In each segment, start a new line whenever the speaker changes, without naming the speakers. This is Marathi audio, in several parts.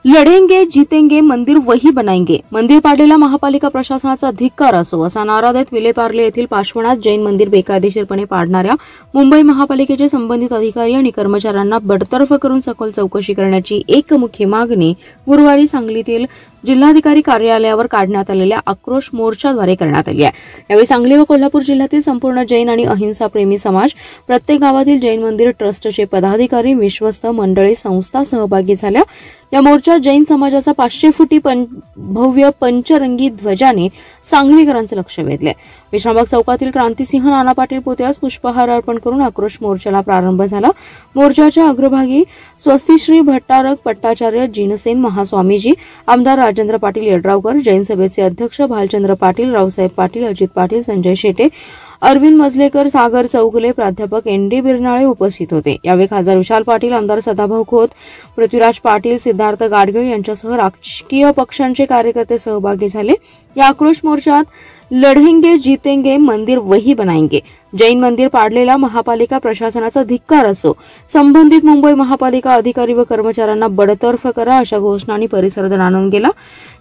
लढेंगे जीतेंगे मंदिर वही बनाएंगे. मंदिर पाडलेला महापालिका प्रशासनाचा धिक्कार असो असा नारा देत विलेपार्ले येथील पाश्वनाथ जैन मंदिर बेकायदेशीरपणे पाडणाऱ्या मुंबई महापालिकेचे संबंधित अधिकारी आणि कर्मचाऱ्यांना बडतर्फ करून सखोल चौकशी करण्याची एकमुखी मागणी गुरुवारी सांगलीतील जिल्हाधिकारी कार्यालयावर काढण्यात आलेल्या आक्रोश मोर्चाद्वारे करण्यात आली आहे. यावेळी सांगली व कोल्हापूर जिल्ह्यातील संपूर्ण जैन आणि अहिंसा प्रेमी समाज, प्रत्येक गावातील जैन मंदिर ट्रस्टचे पदाधिकारी, विश्वस्त मंडळी, संस्था सहभागी झाल्या. या मोर्चात जैन समाजाचा 500 फुटी भव्य पंचरंगी ध्वजाने सांगलीकरांचे लक्ष वेधले. विश्रामबाग चौकातील क्रांतिसिंह नाना पाटील पुतळ्यास पुष्पहार अर्पण करून आक्रोश मोर्चाला प्रारंभ झाला. मोर्चाच्या अग्रभागी स्वस्तिश्री भट्टारक पट्टाचार्य जिनसेन महास्वामीजी, आमदार राजेंद्र पाटील येड्रावकर, जैन सभेचे अध्यक्ष भालचंद्र पाटील, रावसाहेब पाटील, अजित पाटील, संजय शेटे, अरविंद मजलेकर, सागर चौगुले, प्राध्यापक एन.डी. बिरनाळे उपस्थित होते. यावेळी खासदार विशाल पाटील, आमदार सदाभाऊ खोत, पृथ्वीराज पाटील, सिद्धार्थ गाडगीळ यांच्यासह राजकीय पक्षांचे कार्यकर्ते सहभागी झाले. या आक्रोश मोर्चात लढेंगे जीतेंगे मंदिर वही बनाएंगे, जैन मंदिर पाडलेला महापालिका प्रशासनाचा धिक्कार असो, संबंधित मुंबई महापालिका अधिकारी व कर्मचाऱ्यांना बडतर्फ करा अशा घोषणांनी परिसर दणाणून गेला.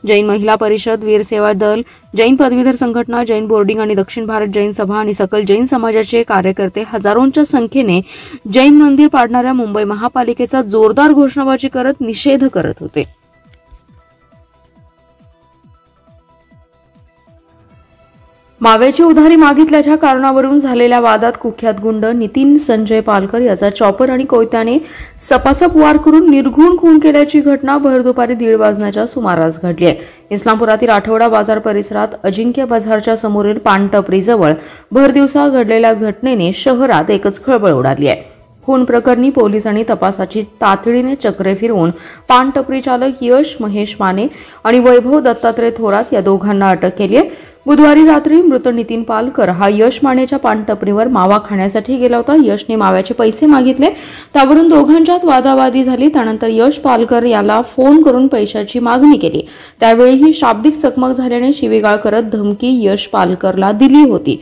जैन महिला परिषद, वीर सेवा दल, जैन पदवीधर संघटना, जैन बोर्डिंग आणि दक्षिण भारत जैन सभा आणि सकल जैन समाजाचे कार्यकर्ते हजारोंच्या संख्येने जैन मंदिर पाडणाऱ्या मुंबई महापालिकेचा जोरदार घोषणाबाजी करत निषेध करत होते. माव्याची उधारी मागितल्याच्या कारणावरून झालेल्या वादात कुख्यात गुंड नितीन संजय पालकर याचा चॉपर आणि कोयत्याने सपासप वार करून निर्घुण खून केल्याची घटना भर दुपारी 1:30 वाजण्याच्या सुमारास घडली आहे. इस्लामपुरातील आठवडा बाजार परिसरात अजिंक्य बाजारच्या समोरील पानटपरीजवळ भर दिवसा घडलेल्या घटनेने शहरात एकच खळबळ उडाली आहे. खून प्रकरणी पोलिसांनी तपासाची तातडीने चक्रे फिरवून पानटपरी चालक यश महेश माने आणि वैभव दत्तात्रय थोरात या दोघांना अटक केली आहे. बुधवारी रात्री मृत नितीन पालकर हा यश मानेच्या पानटपरीवर मावा खाण्यासाठी गेला होता. यशने माव्याचे पैसे मागितले, त्यावरून दोघांच्यात वादावादी झाली. त्यानंतर यश पालकर याला फोन करून पैशाची मागणी केली. त्यावेळीही शाब्दिक चकमक झाल्याने शिवीगाळ करत धमकी यश पालकरला दिली होती.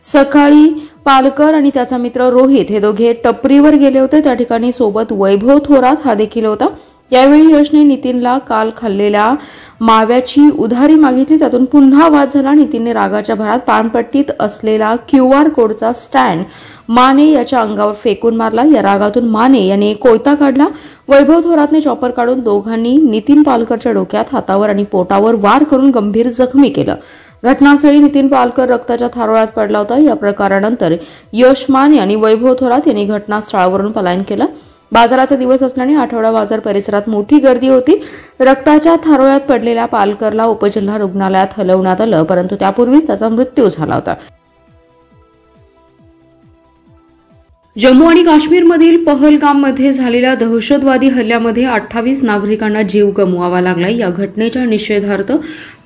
सकाळी पालकर आणि त्याचा मित्र रोहित हे दोघे टपरीवर गेले होते. त्या ठिकाणी सोबत वैभव थोरात हा देखील होता. यावेळी यशने नितीनला काल खाल्लेल्या माव्याची उधारी मागितली. त्यातून पुन्हा वाद झाला. नितीनने रागाच्या भरात पानपट्टीत असलेला QR कोडचा स्टँड माने याच्या अंगावर फेकून मारला. या रागातून माने याने कोयता काढला. वैभव थोरातने चॉपर काढून दोघांनी नितीन पालकरच्या डोक्यात, हातावर आणि पोटावर वार करून गंभीर जखमी केलं. घटनास्थळी नितीन पालकर रक्ताच्या थारोळ्यात पडला होता. या प्रकारानंतर यश माने आणि वैभव थोरात यांनी घटनास्थळावरून पलायन केलं. बाजाराचा दिवस असल्याने आठवडा बाजार परिसरात मोठी गर्दी होती. रक्ताच्या थारोळ्यात पडलेल्या पालकरला उपजिल्हा रुग्णालयात हलवण्यात आलं, परंतु त्यापूर्वीच त्याचा मृत्यू झाला होता. जम्मू आणि काश्मीरमधील पहलगाममध्ये झालेल्या दहशतवादी हल्ल्यामध्ये 28 नागरिकांना जीव गमवावा लागलाय. या घटनेच्या निषेधार्थ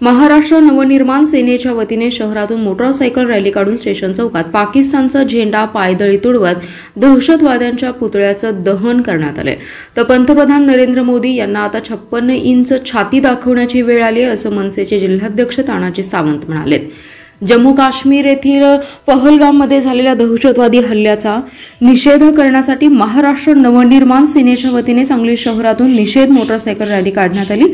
महाराष्ट्र नवनिर्माण सेनेच्या वतीने शहरातून मोटरसायकल रॅली काढून स्टेशन चौकात पाकिस्तानचा झेंडा पायदळी तुडवत दहशतवाद्यांच्या पुतळ्याचं दहन करण्यात आले. तर पंतप्रधान नरेंद्र मोदी यांना आता 56 इंच छाती दाखवण्याची वेळ आली असं मनसेचे जिल्हाध्यक्ष तानाजी सावंत म्हणाले. जम्मू काश्मीर येथील पहलगाममध्ये झालेल्या दहशतवादी हल्ल्याचा निषेध करण्यासाठी महाराष्ट्र नवनिर्माण सेनेच्या वतीने सांगली शहरातून निषेध मोटरसायकल रॅली काढण्यात आली.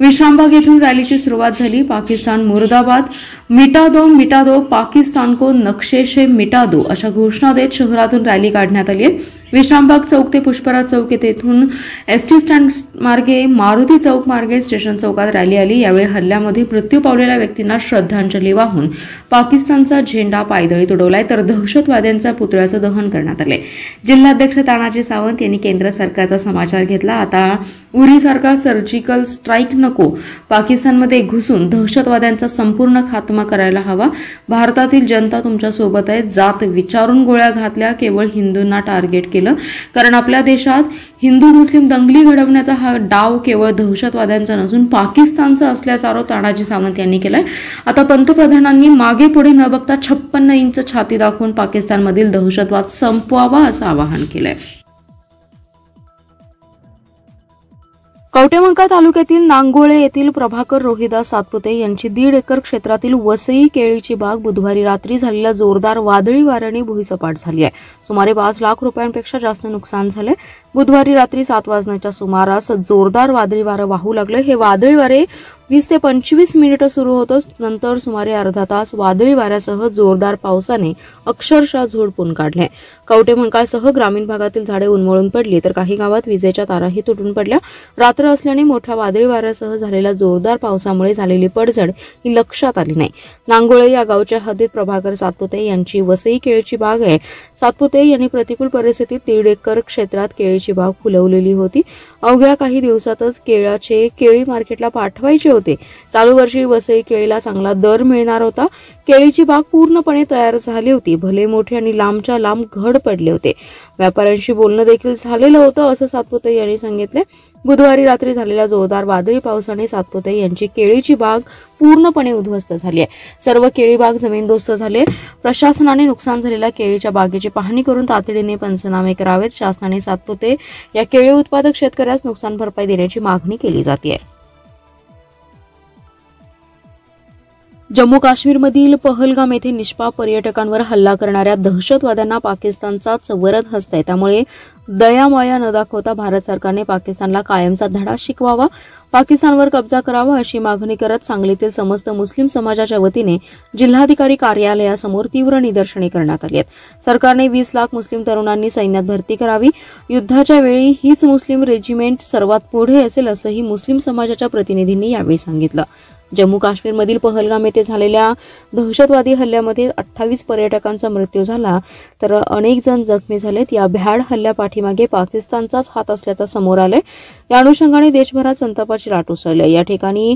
विश्रामबाग येथून रॅलीची सुरुवात झाली. पाकिस्तान मुर्दाबाद, मिटा दो पाकिस्तान को नक्शे से मिटा दो अशा घोषणा देत शहरातून रॅली काढण्यात आली आहे. विश्रामबाग चौक ते पुष्पराज चौक येथून एसटी स्टँड मार्गे मारुती चौक मार्गे स्टेशन चौकात रॅली आली. यावेळी हल्ल्यामध्ये मृत्यू पावलेल्या व्यक्तींना श्रद्धांजली वाहून पाकिस्तानचा झेंडा पायदळी तुडवलाय, तर दहशतवाद्यांच्या पुतळ्याचं दहन करण्यात आले. जिल्हाध्यक्ष तानाजी सावंत यांनी केंद्र सरकारचा समाचार घेतला. आता उरीसारखा सर्जिकल स्ट्राईक नको, पाकिस्तानमध्ये घुसून दहशतवाद्यांचा संपूर्ण खात्मा करायला हवा. भारतातील जनता तुमच्या सोबत आहे. जात विचारून गोळ्या घातल्या, केवळ हिंदूंना टार्गेट केलं, कारण आपल्या देशात हिंदू मुस्लिम दंगली घडवण्याचा हा डाव केवळ दहशतवाद्यांचा नसून पाकिस्तानचा असल्याचा आरोप तानाजी सावंत यांनी केलाय. आता पंतप्रधानांनी मागे पुढे न बघता 56 इंच छाती दाखवून पाकिस्तानमधील दहशतवाद संपवावा असं आवाहन केलंय. कवटेमंकाळ तालुक्यातील नांगोळे येथील प्रभाकर रोहिदास सातपुते यांची 1.5 एकर क्षेत्रातील वसई केळीची बाग बुधवारी रात्री झालेल्या जोरदार वादळी वाऱ्याने भुईसपाट झाली आहे. सुमारे 5 लाख रुपयांपेक्षा जास्त नुकसान झाले. बुधवारी रात्री 7 वाजण्याच्या सुमारास जोरदार वादळी वारं वाहू लागले. हे वादळी वारे 20 ते 25 मिनिटं सुरू होतं. नंतर सुमारे अर्धा तास वादळी वाऱ्यासह जोरदार पावसाने अक्षरशः झोडपून काढले. कवटेमंकाळसह ग्रामीण भागातील झाडे उन्मळून पडली तर काही गावात विजेच्या ताराही तुटून पडल्या. रात्र असल्याने मोठ्या वादळी वाऱ्यासह झालेल्या जोरदार पावसामुळे झालेली पडझड ही लक्षात आली नाही. नांगोळे या गावच्या हद्दीत प्रभाकर सातपुते यांची वसई केळीची बाग आहे. सातपुते यांनी प्रतिकूल परिस्थितीत 1.5 एकर क्षेत्रात केळीची बाग फुलवलेली होती. अवघ्या काही दिवसातच केळी मार्केटला पाठवायचे होते. चालू वर्षी वसई केळीला चांगला दर मिळणार होता. केळीची बाग पूर्णपणे तयार झाली होती. भले मोठे आणि लांबच्या लांब घड पडले होते. व्यापाऱ्यांशी बोलणं देखील झालेलं होतं असं सातपुते यांनी सांगितले. बुधवारी रात्री झालेल्या जोरदार वादळी पावसाने सातपुते यांची केळीची बाग पूर्णपणे उद्ध्वस्त झाली आहे. सर्व केळी बाग जमीनदोस्त झाले. प्रशासनाने नुकसान झालेल्या केळीच्या बागेची पाहणी करून तातडीने पंचनामे करावेत. शासनाने सातपुते या केळी उत्पादक शेतकऱ्यास नुकसान भरपाई देण्याची मागणी केली जाते. जम्मू काश्मीरमधील पहलगाम येथे निष्पाप पर्यटकांवर हल्ला करणाऱ्या दहशतवाद्यांना पाकिस्तानचाच वरद हस्त आहे. त्यामुळे दयामाया न दाखवता भारत सरकारने पाकिस्तानला कायमचा धडा शिकवावा, पाकिस्तानवर कब्जा करावा अशी मागणी करत सांगलीतील समस्त मुस्लिम समाजाच्या वतीने जिल्हाधिकारी कार्यालयासमोर तीव्र निदर्शने करण्यात आली आहेत. सरकारने 20 लाख मुस्लिम तरुणांनी सैन्यात भरती करावी. युद्धाच्या वेळी हीच मुस्लिम रेजिमेंट सर्वात पुढे असेल असंही मुस्लिम समाजाच्या प्रतिनिधींनी यावेळी सांगितलं. जम्मू काश्मीरमधील पहलगाम येथे झालेल्या दहशतवादी हल्ल्यामध्ये 28 पर्यटकांचा मृत्यू झाला तर अनेक जण जखमी झालेत. या भ्याड हल्ल्यापाठीमागे पाकिस्तानचाच हात असल्याचं समोर आलंय. या अनुषंगाने देशभरात संतापाची लाट उसळली. या ठिकाणी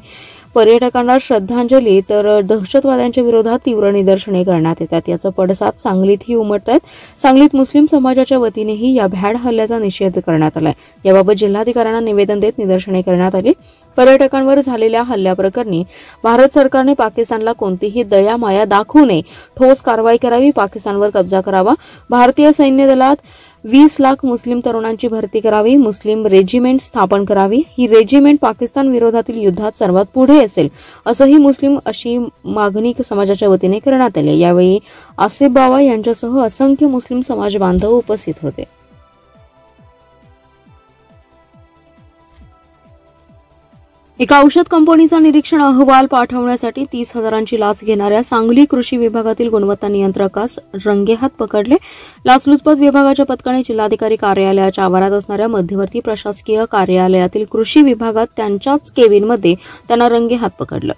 पर्यटकांना श्रद्धांजली तर दहशतवाद्यांच्या विरोधात तीव्र निदर्शने करण्यात येतात. याचा पडसाद सांगलीतही उमटत आहेत. सांगलीत मुस्लिम समाजाच्या वतीनेही या भ्याड हल्ल्याचा निषेध करण्यात आलाय. याबाबत जिल्हाधिकाऱ्यांना निवेदन देत निदर्शने करण्यात आली. पर्यटकांवर झालेल्या हल्ल्याप्रकरणी भारत सरकारने पाकिस्तानला कोणतीही दयामाया दाखवू नये, ठोस कारवाई करावी, पाकिस्तानवर कब्जा करावा, भारतीय सैन्य दलात 20 लाख मुस्लिम तरुणांची भरती करावी, मुस्लिम रेजिमेंट स्थापन करावी. ही रेजिमेंट पाकिस्तान विरोधातील युद्धात सर्वात पुढे असेल असंही मुस्लिम अशी मागणी समाजाच्या वतीने करण्यात आली. यावेळी आसिफ बावा यांच्यासह असंख्य मुस्लिम समाज बांधव उपस्थित होते. एका औषध कंपनीचा निरीक्षण अहवाल पाठवण्यासाठी 30,000ची लाच घेणाऱ्या सांगली कृषी विभागातील गुणवत्ता नियंत्रकास रंगेहात पकडले. लाचलुचपत विभागाच्या पथकाने जिल्हाधिकारी कार्यालयाच्या आवारात असणाऱ्या मध्यवर्ती प्रशासकीय कार्यालयातील कृषी विभागात त्यांच्याच केबिनमध्ये त्यांना रंगेहात पकडलं.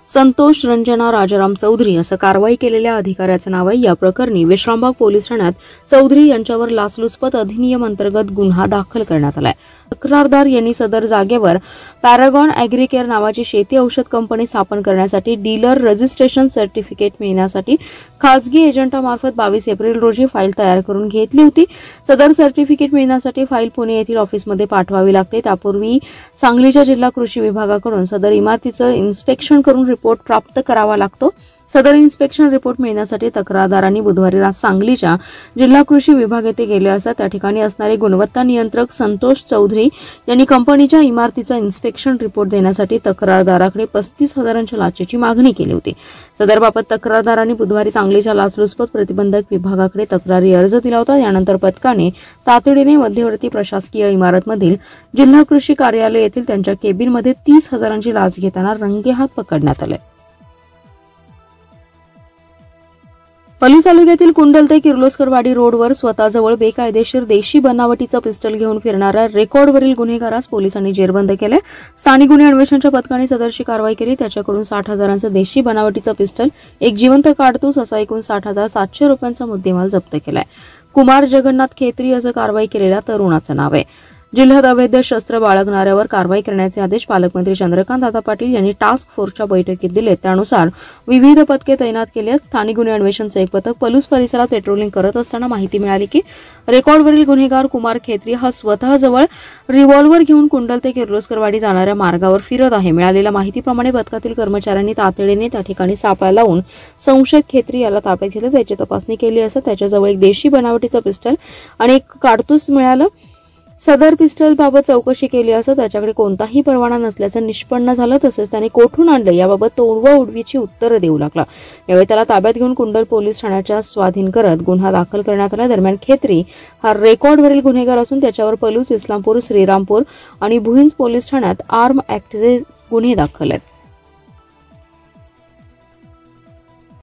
संतोष रंजना राजाराम चौधरी असं कारवाई केलेल्या अधिकाऱ्याचं नाव आहे. या प्रकरणी विश्रामबाग पोलीस ठाण्यात चौधरी यांच्यावर लाचलुचपत अधिनियम अंतर्गत गुन्हा दाखल करण्यात आलाय. तक्रारदार यांनी सदर जागेवर पॅरागॉन अॅग्रीकेअर नावाची शेती औषध कंपनी स्थापन करण्यासाठी डीलर रजिस्ट्रेशन सर्टिफिकेट मिळण्यासाठी खासगी एजंटामार्फत 22 एप्रिल रोजी फाईल तयार करून घेतली होती. सदर सर्टिफिकेट मिळण्यासाठी फाईल पुणे येथील ऑफिसमध्ये पाठवावी लागते. त्यापूर्वी सांगलीच्या जिल्हा कृषी विभागाकडून सदर इमारतीचं इन्स्पेक्शन करून रिपोर्ट प्राप्त करावा लागतो. सदर इन्स्पेक्शन रिपोर्ट मिळण्यासाठी तक्रारदारांनी बुधवारी सांगलीच्या जिल्हा कृषी विभाग येथे गेले असता त्या ठिकाणी असणारे गुणवत्ता नियंत्रक संतोष चौधरी यांनी कंपनीच्या इमारतीचा इन्स्पेक्शन रिपोर्ट देण्यासाठी तक्रारदाराकडे 35,000च्या लाचेची मागणी केली होती. सदरबाबत तक्रारदारांनी बुधवारी सांगलीच्या लाचलुचपत प्रतिबंधक विभागाकडे तक्रारी अर्ज दिला होता. यानंतर पथकाने तातडीने मध्यवर्ती प्रशासकीय इमारतमधील जिल्हा कृषी कार्यालय येथील त्यांच्या केबिनमध्ये 30,000ची लाच घेताना रंगेहात पकडण्यात आले. पलूस तालुक्यातील कुंडल ते किर्लोस्करवाडी रोडवर स्वतःजवळ बेकायदेशीर देशी बनावटीचं पिस्टल घेऊन फिरणाऱ्या रेकॉर्डवरील गुन्हेगारास पोलिसांनी जेरबंद केले. स्थानिक गुन्हे अन्वेषणच्या पथकाने सदरची कारवाई केली. त्याच्याकडून 60,000चं देशी बनावटीचं पिस्टल, एक जिवंत काडतूस असा एकूण 60,700 रुपयांचा मुद्देमाल जप्त केलाय. कुमार जगन्नाथ खेत्री असं कारवाई केलेल्या तरुणाचं नाव आहे. जिल्ह्यात अवैध शस्त्र बाळगणाऱ्यावर कारवाई करण्याचे आदेश पालकमंत्री चंद्रकांत दादा पाटील यांनी टास्क फोर्सच्या बैठकीत दिले. त्यानुसार विविध पथके तैनात केली आहेत. स्थानिक गुन्हे अन्वेषणचं एक पथक पलूस परिसरात पेट्रोलिंग करत असताना माहिती मिळाली की रेकॉर्डवरील गुन्हेगार कुमार खेत्री हा स्वतःजवळ रिव्हॉल्व्हर घेऊन कुंडल ते किर्लोस्करवाडी जाणाऱ्या मार्गावर फिरत आहे. मिळालेल्या माहितीप्रमाणे पथकातील कर्मचाऱ्यांनी तातडीने त्या ठिकाणी सापळा लावून संशयित खेत्री याला ताब्यात घेतलं. त्याची तपासणी केली असता त्याच्याजवळ एक देशी बनावटीचं पिस्टल आणि एक काडतूस मिळालं. सदर पिस्टलबाबत चौकशी केली असता त्याच्याकडे कोणताही परवाना नसल्याचं निष्पन्न झालं। तसेच त्याने कोठून आणलं याबाबत तो उडवाउडवीची उत्तरं देऊ लागला। यावेळी त्याला ताब्यात घेऊन कुंडल पोलीस ठाण्याच्या स्वाधीन करत गुन्हा दाखल करण्यात आला। दरम्यान खेत्री हा रेकॉर्डवरील गुन्हेगार असून त्याच्यावर पलूस, इस्लामपूर, श्रीरामपूर आणि भुईंज पोलीस ठाण्यात आर्म ऍक्टचे गुन्हे दाखल आहेत।